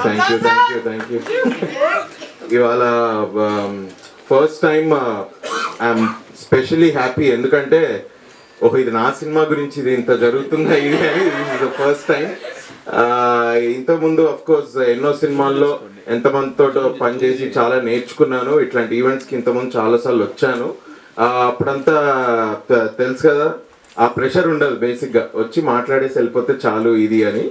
Thank you. ఇవాళ first time I'm specially happy, ఎందుకంటే ఇది నా సినిమా గురించి ఇది ఇంత జరుగుతుందా ఇది అని ద ఫస్ట్ టైం. ఇంతకుముందు అఫ్ కోర్స్ ఎన్నో సినిమాల్లో ఎంతమందితో పనిచేసి చాలా నేర్చుకున్నాను. ఇట్లాంటి ఈవెంట్స్కి ఇంతకుముందు చాలాసార్లు వచ్చాను. అప్పుడంతా తెలుసు కదా, ఆ ప్రెషర్ ఉండదు, బేసిక్గా వచ్చి మాట్లాడేసి వెళ్ళిపోతే చాలు ఇది అని.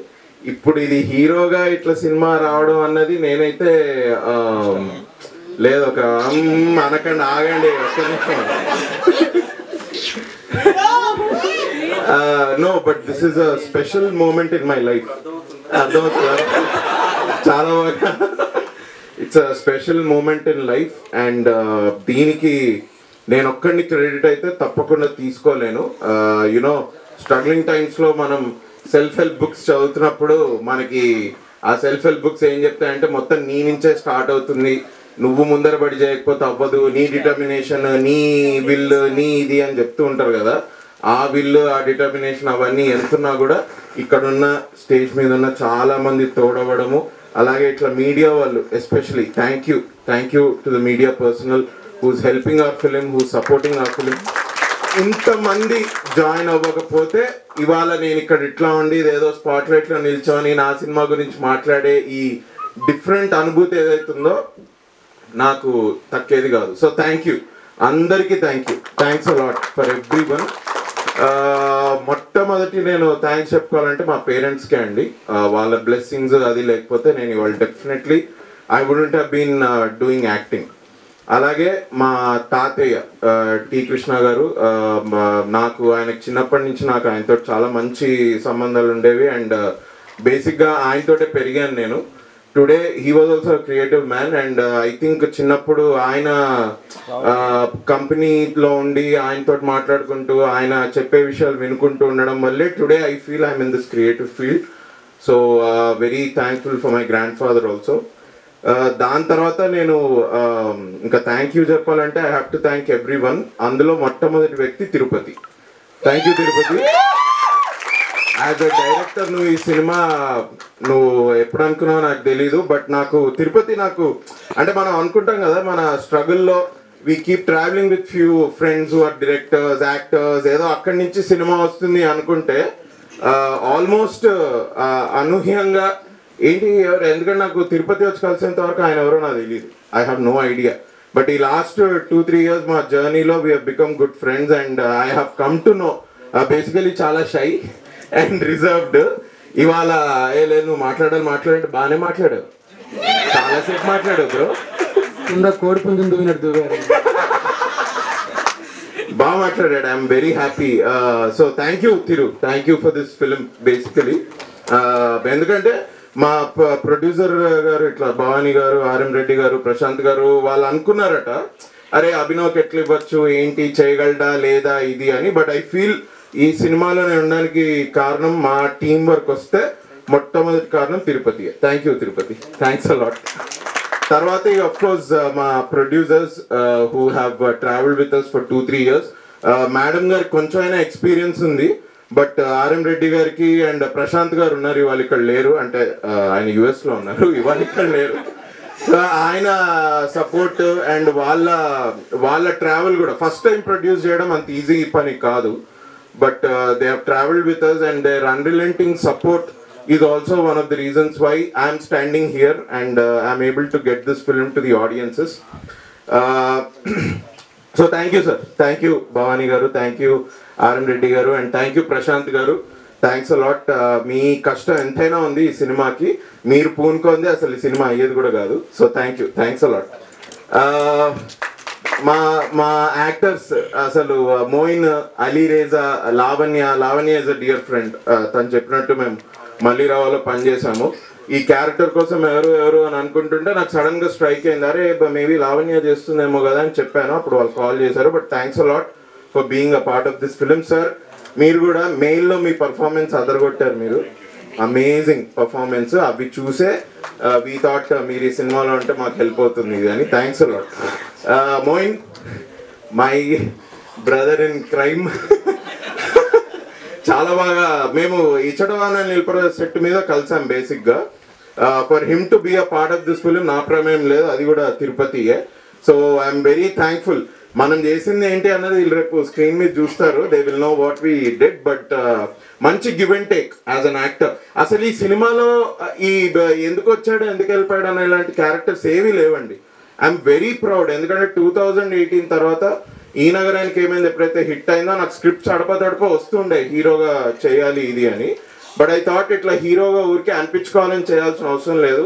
ఇప్పుడు ఇది హీరోగా ఇట్లా సినిమా రావడం అన్నది నేనైతే లేదు, ఒక అనకండి, ఆగండి ఒక్క నిమిషం. No, but this is a special moment in my life. అర్థమవుతుందా? చాలా బాగా, it's a special moment in life. And దీనికి నేను ఒక్కడిని క్రెడిట్ అయితే తప్పకుండా తీసుకోలేను. యునో, స్ట్రగ్లింగ్ టైమ్స్లో మనం సెల్ఫ్ హెల్ప్ బుక్స్ చదువుతున్నప్పుడు మనకి ఆ సెల్ఫ్ హెల్ప్ బుక్స్ ఏం చెప్తాయంటే మొత్తం నీ నుంచే స్టార్ట్ అవుతుంది, నువ్వు ముందర పడి చేయకపోతే అవ్వదు, నీ డిటర్మినేషన్, నీ విల్, నీ ఇది అని చెప్తూ ఉంటారు కదా. ఆ విల్, ఆ డిటర్మినేషన్ అవన్నీ ఎంతున్నా కూడా ఇక్కడున్న స్టేజ్ మీద ఉన్న చాలా మంది తోడవడము, అలాగే ఇట్లా మీడియా వాళ్ళు especially thank you to the media personal who's helping our film, who's supporting our film. ఇంతమంది జాయిన్ అవ్వకపోతే ఇవాళ నేను ఇక్కడ ఇట్లా ఉండి ఏదో స్పాట్ లైట్లో నిల్చొని నా సినిమా గురించి మాట్లాడే ఈ డిఫరెంట్ అనుభూతి ఏదైతుందో నాకు తక్కేది కాదు. సో థ్యాంక్ యూ అందరికీ, thanks a lot for every one. మొట్టమొదటి నేను థ్యాంక్స్ చెప్పుకోవాలంటే మా పేరెంట్స్కే అండి. వాళ్ళ బ్లెస్సింగ్స్ అది లేకపోతే నేను ఇవాళ definitely I wouldn't have been doing acting. అలాగే మా తాతయ్య టి కృష్ణ గారు, నాకు ఆయనకు చిన్నప్పటి నుంచి నాకు ఆయనతో చాలా మంచి సంబంధాలు ఉండేవి. అండ్ బేసిక్గా ఆయనతోటే పెరిగాను నేను. Today he was also creative man. And I think చిన్నప్పుడు ఆయన కంపెనీలో ఉండి ఆయనతో మాట్లాడుకుంటూ ఆయన చెప్పే విషయాలు వినుకుంటూ ఉండడం వల్లే today I feel I'm in this creative field. So very thankful for my grand father also. దాని తర్వాత నేను ఇంకా థ్యాంక్ యూ చెప్పాలంటే I have to thank every one. అందులో మొట్టమొదటి వ్యక్తి Tirupati. Thank you Tirupati. As a director నువ్వు ఈ సినిమా నువ్వు ఎప్పుడు అనుకున్నావో నాకు తెలీదు, బట్ నాకు తిరుపతి నాకు అంటే మనం అనుకుంటాం కదా మన స్ట్రగుల్లో we keep travelling with few friends who are directors, actors, ఏదో అక్కడి నుంచి సినిమా వస్తుంది అనుకుంటే ఆల్మోస్ట్ అనూహ్యంగా ఏంటి ఎవరు, ఎందుకంటే నాకు తిరుపతి వచ్చి కలిసేంత వరకు ఆయన ఎవరో నాకు తెలియదు. I have no idea. But ఈ లాస్ట్ 2-3 years మా జర్నీలో we have become good friends. And I have come to know basically చాలా షై అండ్ రిజర్వ్డ్. ఇవాళ లేదు నువ్వు మాట్లాడంటే బాగానే మాట్లాడావు, చాలాసేపు మాట్లాడావు బ్రో. కింద కోడి పుంజుని దువ్వినట్టు దువ్వారు. బాగా మాట్లాడాడు. I'm very happy. So thank you Tiru, thank you for this film basically. ఎందుకంటే మా ప్రొడ్యూసర్ గారు ఇట్లా భవానీ గారు, ఆర్ఎం రెడ్డి గారు, ప్రశాంత్ గారు వాళ్ళు అనుకున్నారట అరే అభినవ్కి ఎట్లా ఇవ్వచ్చు, ఏంటి చేయగలడా లేదా ఇది అని. బట్ ఐ ఫీల్ ఈ సినిమాలో నేను ఉండడానికి కారణం మా టీం వర్క్ వస్తే మొట్టమొదటి కారణం Tirupati. Thank you Tirupati, thanks a lot. తర్వాత అఫ్ కోర్స్ మా producers who have travelled with us for 2-3 years. Madam గారికి కొంచెం అయినా ఎక్స్పీరియన్స్ ఉంది, బట్ ఆర్ఎం రెడ్డి గారికి అండ్ ప్రశాంత్ గారు ఉన్నారు, ఇవాళ ఇక్కడ లేరు. అంటే ఆయన యుఎస్లో ఉన్నారు, ఇవాళ ఇక్కడ లేరు. ఆయన సపోర్ట్ అండ్ వాళ్ళ ట్రావెల్ కూడా ఫస్ట్ టైం ప్రొడ్యూస్ చేయడం అంత ఈజీ పని కాదు. But they have travelled with us and their unrelenting support is also one of the reasons why I am standing here and I am able to get this film to the audiences. So thank you sir, thank you Bhavani garu, thank you RM Reddy garu, and thank you Prashant garu. Thanks a lot. మీ కష్టం ఎంతైనా ఉంది ఈ సినిమాకి, మీరు పూనుకుంది అసలు ఈ cinema అయ్యేది కూడా కాదు. So thank you, thanks a lot. మా యాక్టర్స్ అసలు Moin, Ali Reza, Lavanya is a dear friend. తను చెప్పినట్టు మేము మళ్ళీ రావాలో పనిచేసాము. ఈ క్యారెక్టర్ కోసం ఎవరు అని అనుకుంటుంటే నాకు సడన్ గా స్ట్రైక్ అయింది, అరే మేబీ లావణ్య చేస్తుందేమో కదా అని చెప్పాను. అప్పుడు వాళ్ళు కాల్ చేశారు. But thanks a lot for being a part of this film sir. మీరు కూడా మెయిల్లో మీ పర్ఫార్మెన్స్ అదరగొట్టారు, మీరు అమేజింగ్ పర్ఫార్మెన్స్. అవి చూసే వీ థాట్ మీరు ఈ సినిమాలో ఉంటే మాకు హెల్ప్ అవుతుంది ఇది అని. Thanks a lot. Moin, my brother in crime. చాలా బాగా మేము ఇచ్చడవాన నిల్పర సెట్ మీద కలిసాం బేసిక్గా. For him to be a part of this film నా ప్రమేయం లేదు, అది కూడా తిరుపతియే. So I'm very thankful. మనం చేసింది ఏంటి అన్నది వీళ్ళు రేపు స్క్రీన్ మీద చూస్తారు, they will know what we did. But మంచి give and take as an actor. అసలు ఈ సినిమాలో ఈ ఎందుకు వచ్చాడు ఎందుకు వెళ్ళిపోయాడు అనే ఇలాంటి క్యారెక్టర్స్ ఏవీ లేవండి. ఐఎమ్ వెరీ ప్రౌడ్, ఎందుకంటే 2018 తర్వాత ఈ నగరానికి ఏమైంది ఎప్పుడైతే హిట్ అయిందో నాకు స్క్రిప్ట్స్ అడప వస్తుండే హీరోగా చేయాలి ఇది అని. బట్ ఐ థాట్ ఇట్లా హీరోగా ఊరికే అనిపించుకోవాలని చేయాల్సిన అవసరం లేదు.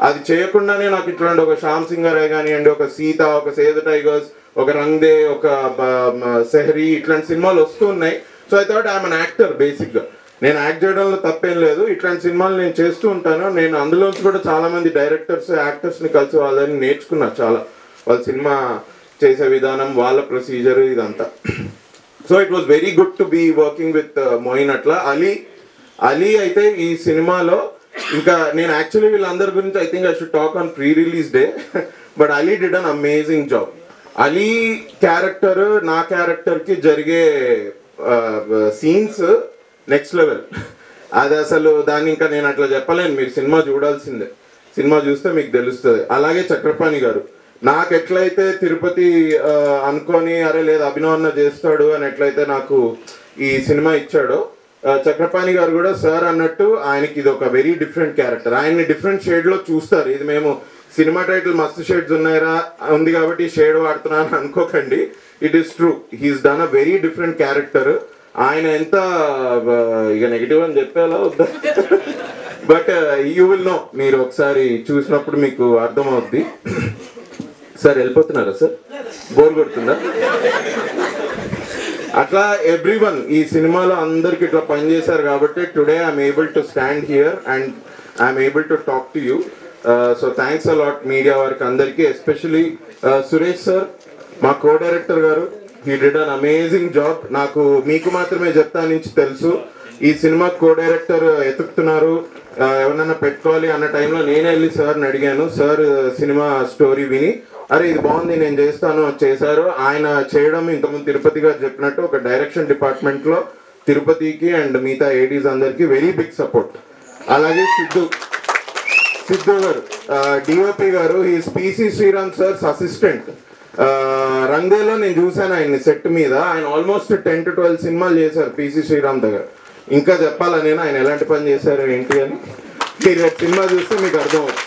అది చేయకుండానే నాకు ఇట్లాంటి ఒక శ్యామ్ సింగరాయ్ కానివ్వండి, ఒక సీత, ఒక సేవ్ ద టైగర్స్, ఒక రంగ్దే, ఒక సెహరీ, ఇట్లాంటి సినిమాలు వస్తూ ఉన్నాయి. So I thought I'm an actor. బేసిక్గా నేను యాక్ట్ చేయడంలో తప్పేం లేదు, ఇట్లాంటి సినిమాలు నేను చేస్తూ ఉంటాను. నేను అందులోంచి కూడా చాలా మంది డైరెక్టర్స్, యాక్టర్స్ని కలిసి వాళ్ళని నేర్చుకున్నా చాలా. వాళ్ళ సినిమా చేసే విధానం, వాళ్ళ ప్రొసీజర్ ఇదంతా. So it was very good to be working with Moin. అట్లా అలీ అయితే ఈ సినిమాలో ఇంకా నేను యాక్చువల్లీ వీళ్ళందరి గురించి I think I should talk on pre release day, but Ali did an amazing job. Ali character నా క్యారెక్టర్కి జరిగే సీన్స్ నెక్స్ట్ లెవెల్. అది అసలు దాన్ని ఇంకా నేను అట్లా చెప్పలేను, మీరు సినిమా చూడాల్సిందే, సినిమా చూస్తే మీకు తెలుస్తుంది. అలాగే చక్రపాణి గారు నాకు ఎట్లయితే తిరుపతి అనుకొని అరే లేదు అభినవ్ అన్న చేస్తాడు అని ఎట్లయితే నాకు ఈ సినిమా ఇచ్చాడో, చక్రపాణి గారు కూడా సార్ అన్నట్టు ఆయనకి ఇది ఒక వెరీ డిఫరెంట్ క్యారెక్టర్. ఆయన్ని డిఫరెంట్ షేడ్లో చూస్తారు. ఇది మేము సినిమా టైటిల్ మస్తు షేడ్స్ ఉన్నాయరా ఉంది కాబట్టి షేడ్ వాడుతున్నాను అనుకోకండి, it is true. He's done a very different character. ఆయన ఎంత ఇక నెగిటివ్ అని చెప్పేలా వద్దా, బట్ యూ విల్ నో, మీరు ఒకసారి చూసినప్పుడు మీకు అర్థమవుద్ది. సార్ వెళ్ళిపోతున్నారా సార్, బోర్ కొడుతుందా? అట్లా ఎవ్రీవన్ ఈ సినిమాలో అందరికి ఇట్లా పనిచేశారు కాబట్టి today I'm able to stand here and I'm able to talk to you. So thanks a lot media వారికి అందరికీ, ఎస్పెషలీ సురేష్ సార్ మా కో డైరెక్టర్ గారు. He did an amazing job. నాకు మీకు మాత్రమే చెప్తా నుంచి తెలుసు, ఈ సినిమా కో డైరెక్టర్ ఎతుకుతున్నారు, ఎవరన్నా పెట్టుకోవాలి అన్న టైంలో నేనే వెళ్ళి సార్ని అడిగాను. సార్ సినిమా స్టోరీ విని అరే ఇది బాగుంది నేను చేస్తాను చేశారు. ఆయన చేయడం ఇంతకుముందు తిరుపతి గారు చెప్పినట్టు ఒక డైరెక్షన్ డిపార్ట్మెంట్లో తిరుపతికి అండ్ మిగతా ఏడీస్ అందరికీ వెరీ బిగ్ సపోర్ట్. అలాగే సిద్ధు గారు డిఓపి గారు, is PC Sreeram sir's assistant. రంగేలో నేను చూశాను ఆయన్ని సెట్ మీద, ఆయన ఆల్మోస్ట్ 10 to 12 సినిమాలు చేశారు పిసి శ్రీరామ్ దగ్గర. ఇంకా చెప్పాలా నేను ఆయన ఎలాంటి పని చేశారు ఏంటి అని, మీరు సినిమా చూస్తే మీకు అర్థమవుతుంది.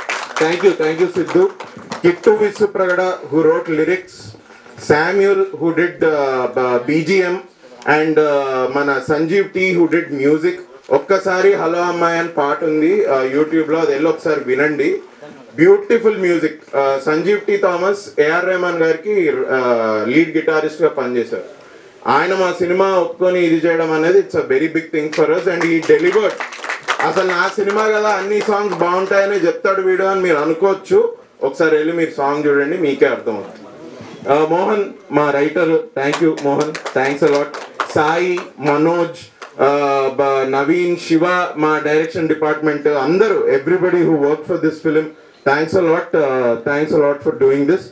Thank you Siddhu. Kittu Vishwapragada who wrote lyrics, Samuel who did BGM and మన Sanjeev T who did music. ఒక్కసారి హలో అమ్మాయి అని పాట ఉంది యూట్యూబ్లో, అది వెళ్ళి ఒకసారి వినండి. Beautiful music. Sanjeev T Thomas AR Rahman గారికి లీడ్ గిటారిస్ట్గా పనిచేశారు. ఆయన మా సినిమా ఒప్పుకొని ఇది చేయడం అనేది it's a very big thing for us and ఈ డెలివర్డ్. అసలు నా సినిమా కదా అన్ని సాంగ్స్ బాగుంటాయని చెప్తాడు వీడియో అని మీరు అనుకోవచ్చు, ఒకసారి వెళ్ళి మీరు సాంగ్ చూడండి మీకే అర్థమవుతుంది. మోహన్ మా writer, thank you Mohan, thanks a lot. Sai, Manoj, Naveen, Shiva మా డైరెక్షన్ డిపార్ట్మెంట్ అందరూ, everybody who work for this film, thanks a lot for doing this.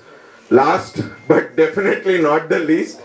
Last but definitely not the least,